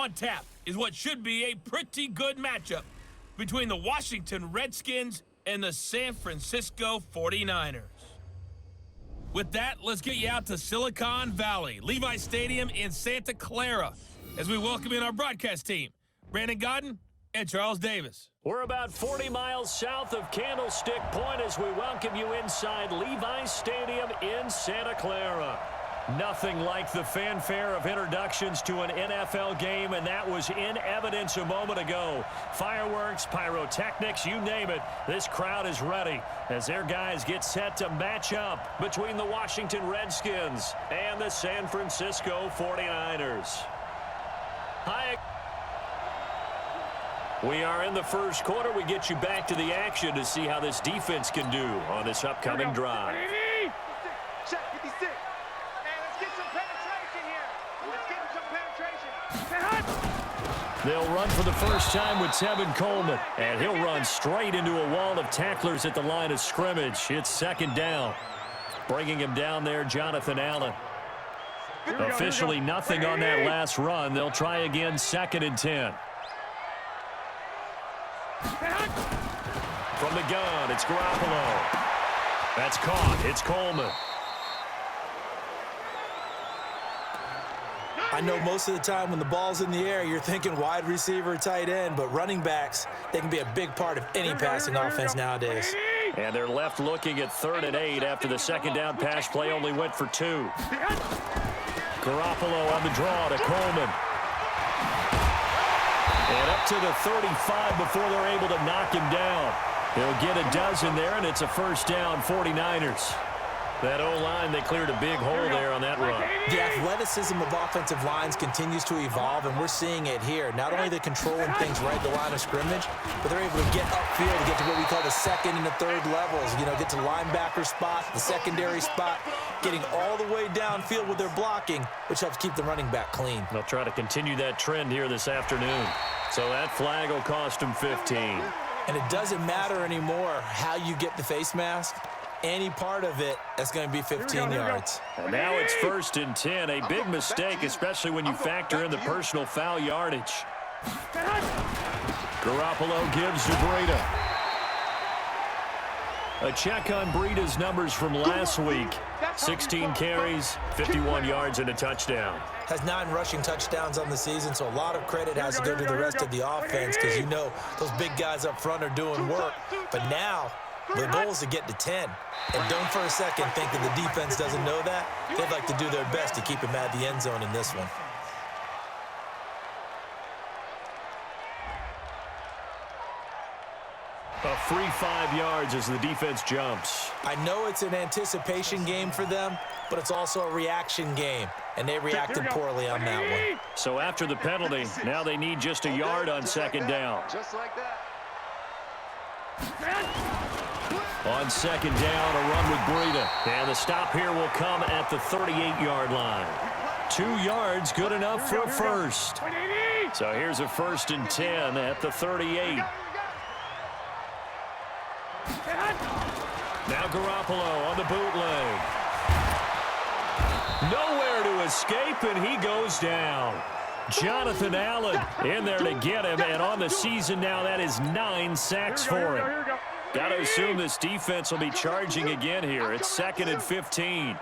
on tap is what should be a pretty good matchup between the Washington Redskins and the San Francisco 49ers. With that, let's get you out to Silicon Valley, Levi Stadium in Santa Clara, as we welcome in our broadcast team, Brandon Godden and Charles Davis. We're about 40 miles south of Candlestick Point as we welcome you inside Levi Stadium in Santa Clara. Nothing like the fanfare of introductions to an NFL game, and that was in evidence a moment ago. Fireworks, pyrotechnics, you name it. This crowd is ready as their guys get set to match up between the Washington Redskins and the San Francisco 49ers. Hi. We are in the first quarter. We get you back to the action to see how this defense can do on this upcoming drive. They'll run for the first time with Tevin Coleman, and he'll run straight into a wall of tacklers at the line of scrimmage. It's second down. Bringing him down there, Jonathan Allen. Officially nothing on that last run. They'll try again, 2nd and 10. From the gun, it's Garoppolo. That's caught. It's Coleman. I know most of the time when the ball's in the air, you're thinking wide receiver, tight end, but running backs, they can be a big part of any passing offense nowadays. And they're left looking at 3rd and 8 after the second down pass play only went for 2. Garoppolo on the draw to Coleman. And up to the 35 before they're able to knock him down. They'll get a dozen there, and it's a first down, 49ers. That O-line, they cleared a big hole there on that run. The athleticism of offensive lines continues to evolve, and we're seeing it here. Not only they're controlling things right at the line of scrimmage, but they're able to get upfield to get to what we call the 2nd and the 3rd levels. You know, get to linebacker spot, the secondary spot, getting all the way downfield with their blocking, which helps keep the running back clean. They'll try to continue that trend here this afternoon. So that flag will cost them 15. And it doesn't matter anymore how you get the face mask. Any part of it, that's going to be 15 yards. And now it's 1st and 10. A big mistake, especially when you factor in the personal foul yardage. Garoppolo gives to Breida. A check on Breida's numbers from last week. 16 carries, 51 yards, and a touchdown. Has 9 rushing touchdowns on the season, so a lot of credit has to go to the rest of the offense because you know those big guys up front are doing work. But now, the goal is to get to 10. And don't for a second think that the defense doesn't know that. They'd like to do their best to keep him at the end zone in this one. A free 5 yards as the defense jumps. I know it's an anticipation game for them, but it's also a reaction game, and they reacted poorly on that one. So after the penalty, now they need just a yard on 2nd down. Just like that. On 2nd down, a run with Breida. And the stop here will come at the 38-yard line. 2 yards, good enough for a first. So here's a 1st and 10 at the 38. Now Garoppolo on the bootleg. Nowhere to escape, and he goes down. Jonathan Allen in there to get him, and on the season now, that is 9 sacks for him. Got to assume this defense will be charging again here. It's 2nd and 15.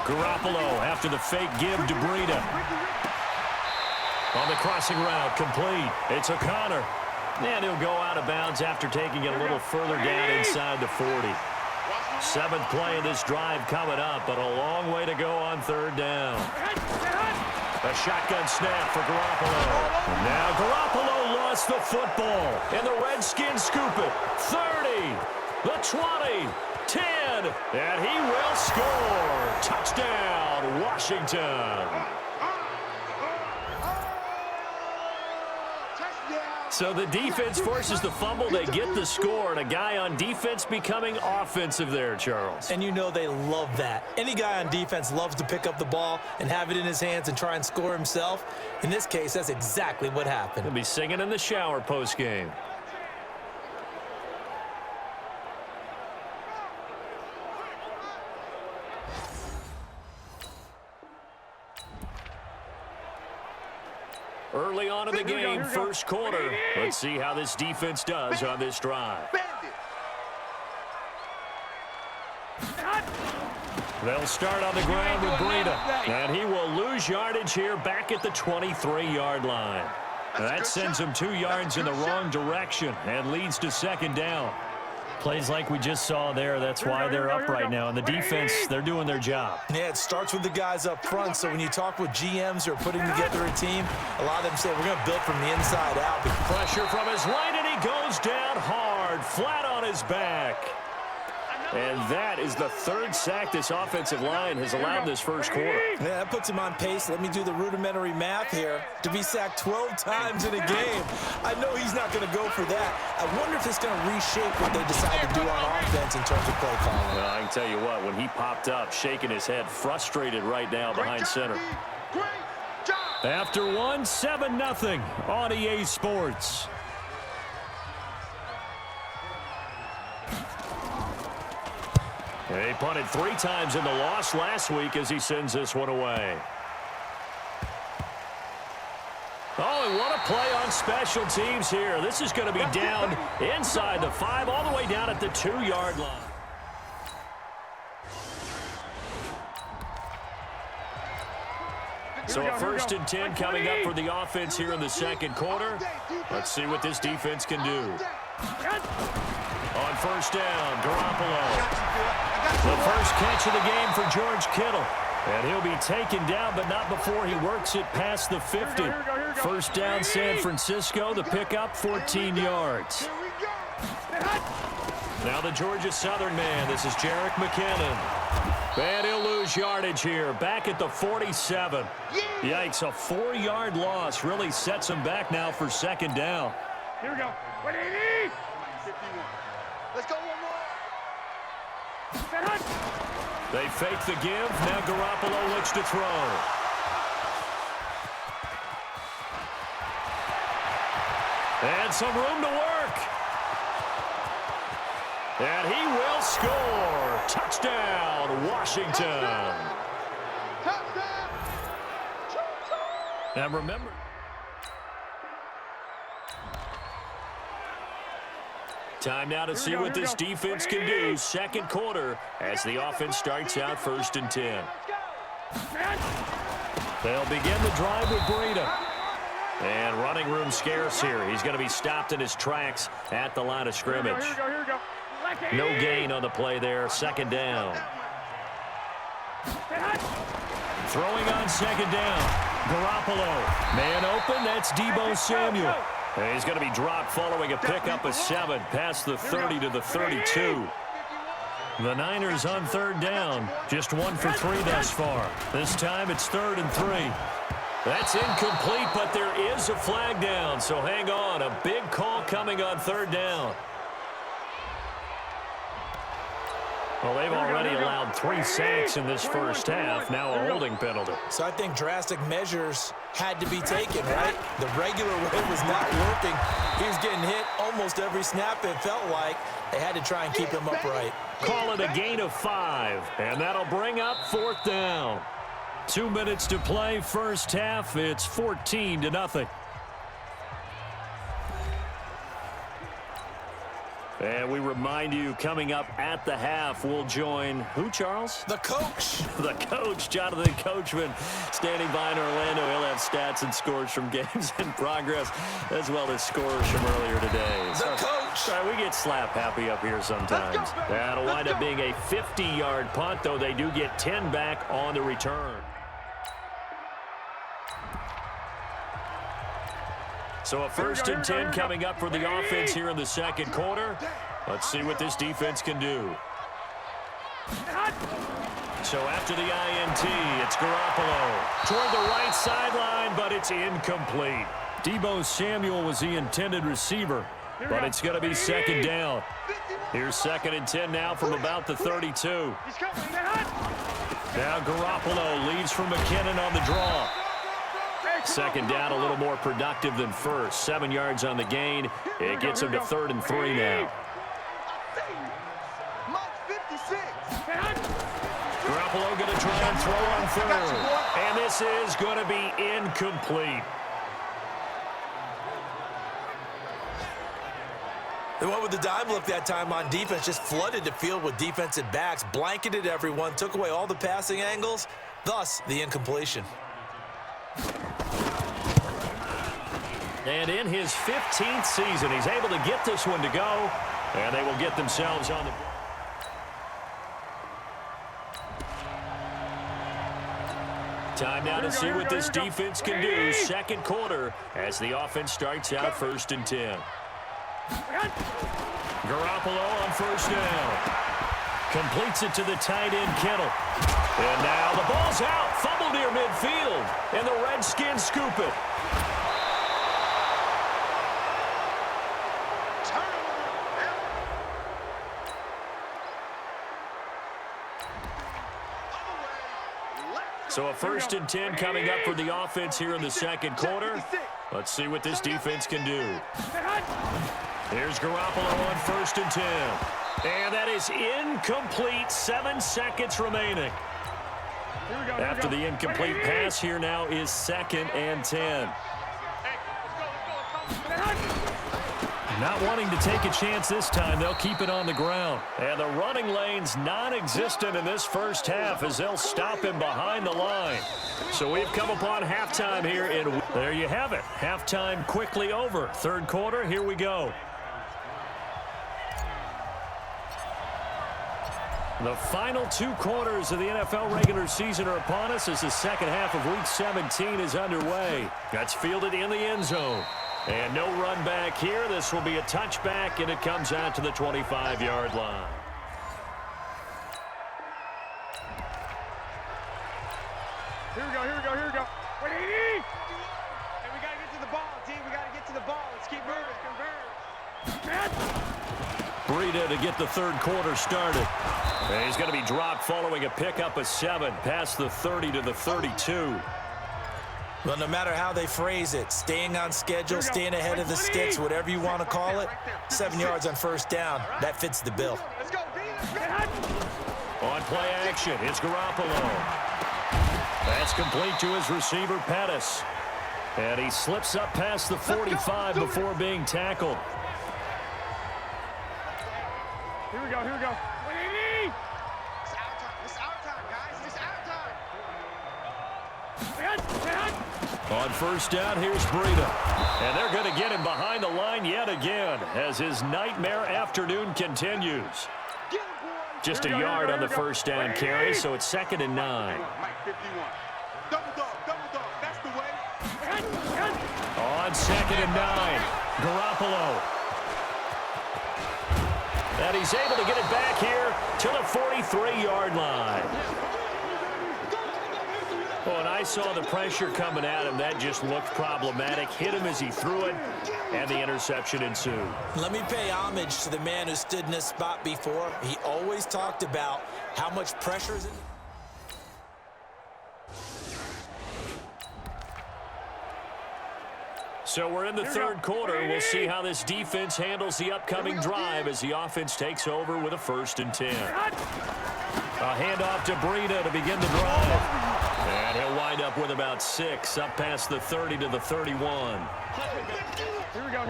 Garoppolo after the fake give to Breida. On the crossing route, complete. It's O'Connor. And he'll go out of bounds after taking it a little further down inside the 40. 7th play of this drive coming up, but a long way to go on 3rd down. A shotgun snap for Garoppolo. And now Garoppolo lost the football, and the Redskins scoop it. 30, the 20, 10, and he will score. Touchdown, Washington. So the defense forces the fumble. They get the score, and a guy on defense becoming offensive there, Charles. And you know they love that. Any guy on defense loves to pick up the ball and have it in his hands and try and score himself. In this case, that's exactly what happened. He'll be singing in the shower post-game. Early on in the game, first quarter. Let's see how this defense does on this drive. They'll start on the ground with Breida, and he will lose yardage here back at the 23-yard line. That sends him 2 yards in the wrong direction and leads to second down. Plays like we just saw there, that's why they're up right now. And the defense, they're doing their job. Yeah, it starts with the guys up front. So when you talk with GMs who are putting together a team, a lot of them say we're going to build from the inside out. Pressure from his right, and he goes down hard, flat on his back. And that is the 3rd sack this offensive line has allowed this first quarter. Yeah, that puts him on pace. Let me do the rudimentary math here. To be sacked 12 times in a game, I know he's not going to go for that. I wonder if it's going to reshape what they decide to do on offense in terms of play calling. Well, I can tell you what, when he popped up, shaking his head, frustrated right now behind center. After one, 7-0 on EA Sports. He punted 3 times in the loss last week as he sends this one away. Oh, and what a play on special teams here. This is going to be down inside the 5, all the way down at the 2-yard line. So a 1st and 10 coming up for the offense here in the second quarter. Let's see what this defense can do. On 1st down, Garoppolo. The first catch of the game for George Kittle. And he'll be taken down, but not before he works it past the 50. 1st down, San Francisco. The pickup, 14 yards. Now the Georgia Southern man. This is Jerick McKinnon. And he'll lose yardage here, back at the 47. Yikes, a 4-yard loss really sets him back now for second down. Here we go. 180. 51. Let's go one more. They fake the give. Now Garoppolo looks to throw. And some room to work. And he will score. Touchdown, Washington. Now remember, time now to see what this defense can do. Second quarter as the offense starts out 1st and 10. They'll begin the drive with Breida. And running room scarce here. He's going to be stopped in his tracks at the line of scrimmage. No gain on the play there. Second down. Throwing on second down. Garoppolo. Man open. That's Deebo Samuel. And he's going to be dropped following a pickup of 7 past the 30 to the 32. The Niners on 3rd down. Just 1 for 3 thus far. This time it's 3rd and 3. That's incomplete, but there is a flag down. So hang on. A big call coming on 3rd down. Well, they've already allowed 3 sacks in this first half. Now a holding penalty. So I think drastic measures had to be taken, right? The regular way was not working. He was getting hit almost every snap, it felt like. They had to try and keep him upright. Call it a gain of 5, and that'll bring up 4th down. 2 minutes to play, first half. It's 14-0. And we remind you, coming up at the half, we'll join who, Charles? The coach. The coach, Jonathan Coachman, standing by in Orlando. He'll have stats and scores from games in progress, as well as scores from earlier today. The coach. Sorry, we get slap happy up here sometimes. That'll wind up being a 50-yard punt, though they do get 10 back on the return. So a 1st and 10 coming up for the offense here in the second quarter. Let's see what this defense can do. So after the INT, it's Garoppolo toward the right sideline, but it's incomplete. Deebo Samuel was the intended receiver, but it's going to be second down. Here's 2nd and 10 now from about the 32. Now Garoppolo leads from McKinnon on the draw. Second down, a little more productive than first. 7 yards on the gain. It gets him to 3rd and 3 now. Garoppolo going to try and throw on 3rd. And this is going to be incomplete. They went with the dime look that time on defense, just flooded the field with defensive backs, blanketed everyone, took away all the passing angles, thus the incompletion. And in his 15th season, he's able to get this one to go, and they will get themselves on the... Time now to see what this defense can do. Second quarter as the offense starts out 1st and 10. Garoppolo on 1st down. Completes it to the tight end, Kittle. And now the ball's out. Fumble near midfield. And the Redskins scoop it. So a 1st and 10 coming up for the offense here in the second quarter. Let's see what this defense can do. Here's Garoppolo on 1st and 10. And that is incomplete. 7 seconds remaining. After the incomplete pass, here now is 2nd and 10. Not wanting to take a chance this time, they'll keep it on the ground. And the running lane's non-existent in this first half as they'll stop him behind the line. So we've come upon halftime here in... There you have it. Halftime quickly over. Third quarter, here we go. The final 2 quarters of the NFL regular season are upon us as the second half of Week 17 is underway. That's fielded in the end zone. And no run back here. This will be a touchback, and it comes out to the 25-yard line. Here we go. Wait, hey, we got to get to the ball, team. We got to get to the ball. Let's keep moving. Breida to get the third quarter started. And he's going to be dropped following a pickup of 7 past the 30 to the 32. Well, no matter how they phrase it, staying on schedule, staying ahead of the sticks, whatever you want to call it, 7 yards on 1st down, that fits the bill. On play action, it's Garoppolo. That's complete to his receiver, Pettis. And he slips up past the 45 before being tackled. Here we go. It's our time, guys. It's our time. On 1st down, here's Breida. And they're going to get him behind the line yet again as his nightmare afternoon continues. Just a yard on the 1st down carry, so it's 2nd and 9. Double dog. That's the way. On 2nd and 9, Garoppolo. And he's able to get it back here to the 43-yard line. Oh, and I saw the pressure coming at him. That just looked problematic. Hit him as he threw it, and the interception ensued. Let me pay homage to the man who stood in this spot before. He always talked about how much pressure is in. So we're in the third quarter. We'll see how this defense handles the upcoming drive as the offense takes over with a 1st and 10. A handoff to Breida to begin the drive. And he'll wind up with about 6, up past the 30 to the 31.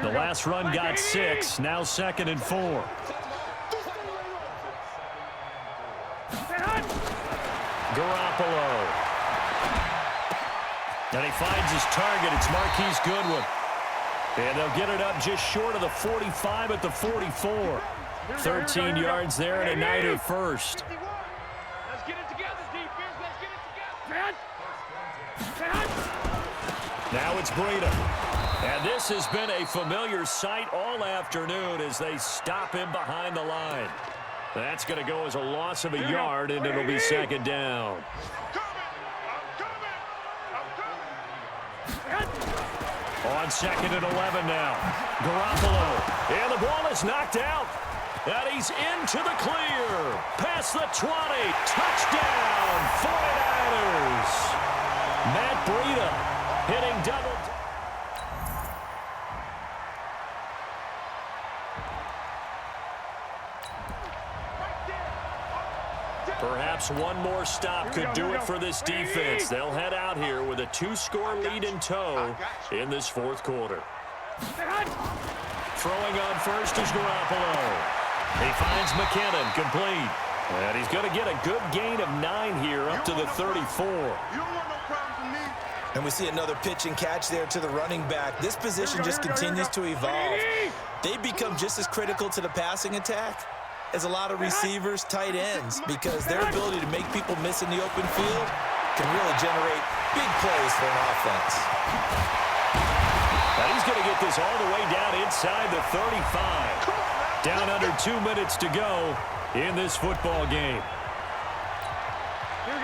The last run got 6, now 2nd and 4. Garoppolo. And he finds his target. It's Marquise Goodwin. And they'll get it up just short of the 45 at the 44. 13 yards there and a Niner first. Let's get it together, defense. Let's get it together. Now it's Breida. And this has been a familiar sight all afternoon as they stop him behind the line. That's going to go as a loss of a yard, and it'll be 2nd down. On 2nd and 11 now. Garoppolo. And the ball is knocked out. And he's into the clear. Past the 20. Touchdown, 49ers. Matt Breida hitting double. Perhaps one more stop could do it for this defense. They'll head out here with a 2-score lead in tow in this 4th quarter. Throwing on first is Garoppolo. He finds McKinnon, complete. And he's going to get a good gain of 9 here up to the 34. And we see another pitch and catch there to the running back. This position just continues to evolve. They become just as critical to the passing attack as a lot of receivers, tight ends, because their ability to make people miss in the open field can really generate big plays for an offense. Now he's going to get this all the way down inside the 35. Down under 2 minutes to go in this football game.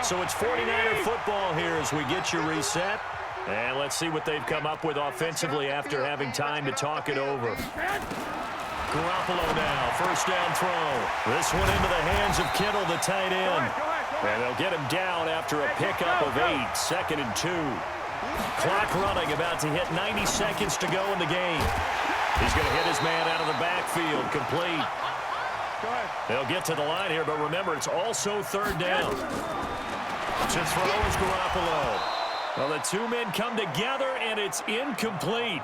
So it's 49er football here as we get you reset. And let's see what they've come up with offensively after having time to talk it over. Garoppolo now, first down throw. This one into the hands of Kittle, the tight end. And they'll get him down after a pickup of 8, 2nd and 2. Clock running, about to hit 90 seconds to go in the game. He's going to hit his man out of the backfield, complete. They'll get to the line here, but remember, it's also 3rd down. To throw is Garoppolo. Well, the two men come together, and it's incomplete.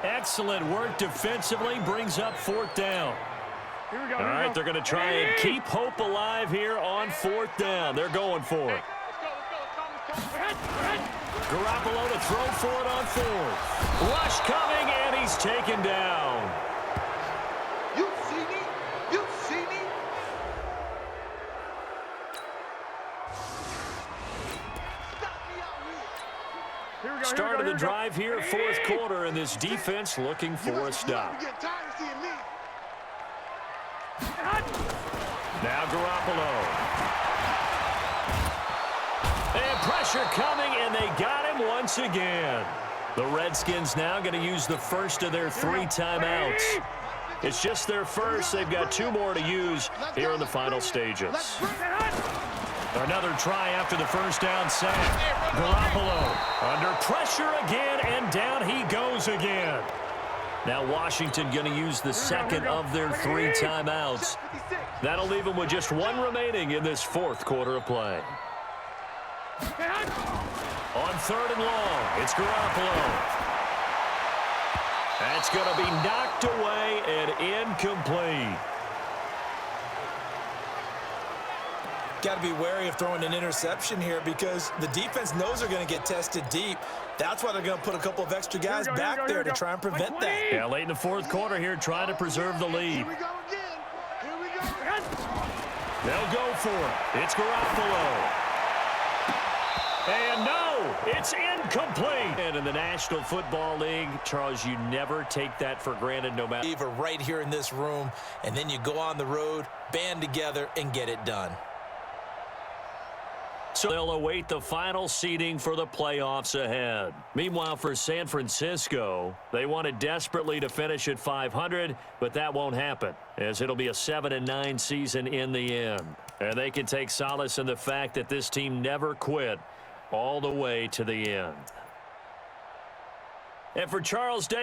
Excellent work defensively, brings up 4th down. All right, they're going to try and keep hope alive here on 4th down. They're going for it. Garoppolo to throw for it on 4th. Rush coming, and he's taken down. You see me? You see me? Start of the drive here, 4th quarter, and this defense looking for a stop. Now Garoppolo. And pressure coming, and they got him once again. The Redskins now going to use the first of their 3 timeouts. It's just their first. They've got 2 more to use here in the final stages. Another try after the first down sack. Garoppolo under pressure again, and down he goes again. Now Washington going to use the 2nd of their 3 timeouts. That'll leave them with just 1 remaining in this 4th quarter of play. On 3rd and long, it's Garoppolo. That's going to be knocked away and incomplete. Got to be wary of throwing an interception here because the defense knows they're going to get tested deep. That's why they're going to put a couple of extra guys back there to try and prevent that. Yeah, late in the 4th quarter here, trying to preserve the lead. Here we go again. Here we go. They'll go for it. It's Garoppolo. And no, it's incomplete. And in the National Football League, Charles, you never take that for granted no matter. Right here in this room, and then you go on the road, band together, and get it done. So they'll await the final seeding for the playoffs ahead. Meanwhile, for San Francisco, they wanted desperately to finish at 500, but that won't happen, as it'll be a 7-9 season in the end. And they can take solace in the fact that this team never quit all the way to the end. And for Charles Day.